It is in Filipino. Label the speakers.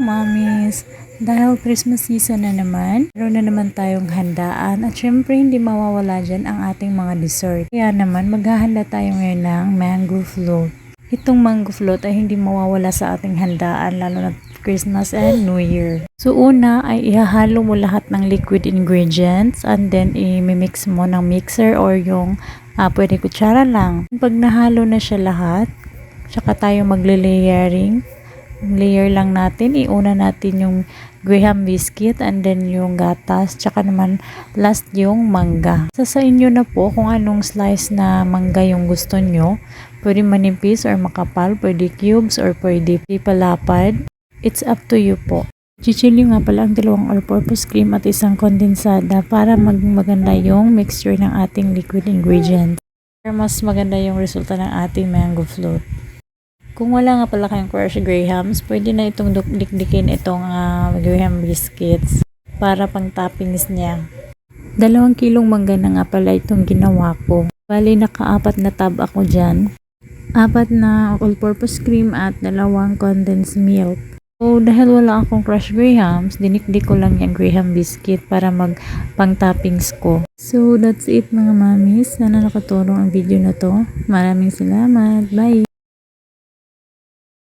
Speaker 1: Mommies! Dahil Christmas season na naman, meron na naman tayong handaan at syempre hindi mawawala dyan ang ating mga dessert. Kaya naman maghahanda tayo ngayon ng mango float. Itong mango float ay hindi mawawala sa ating handaan lalo na Christmas and New Year. So una ay ihahalo mo lahat ng liquid ingredients and then i-mix mo ng mixer or yung pwede kutsara lang. Pag nahalo na siya lahat, tsaka tayo magle-layering. Layer lang natin, iuna natin yung graham biscuit and then yung gatas, tsaka naman last yung mangga. Sa inyo na po kung anong slice na mangga yung gusto nyo, pwede manipis or makapal, pwede cubes or pwede palapad, it's up to you po. Chichili nga pala ang 2 all-purpose cream at isang kondensada para maganda yung mixture ng ating liquid ingredients. Para mas maganda yung resulta ng ating mango float. Kung wala nga pala kayong crushed grahams, pwede na itong dikdikin itong graham biscuits para pang toppings niya. 2 kilong mangga na nga pala itong ginawa ko. Bali, naka-4 na tab ako dyan. 4 na all-purpose cream at 2 condensed milk. So, dahil wala akong crushed grahams, dinikdik ko lang yung graham biscuit para pang toppings ko. So, that's it mga mamis. Sana nakatulong ang video na to. Maraming salamat. Bye!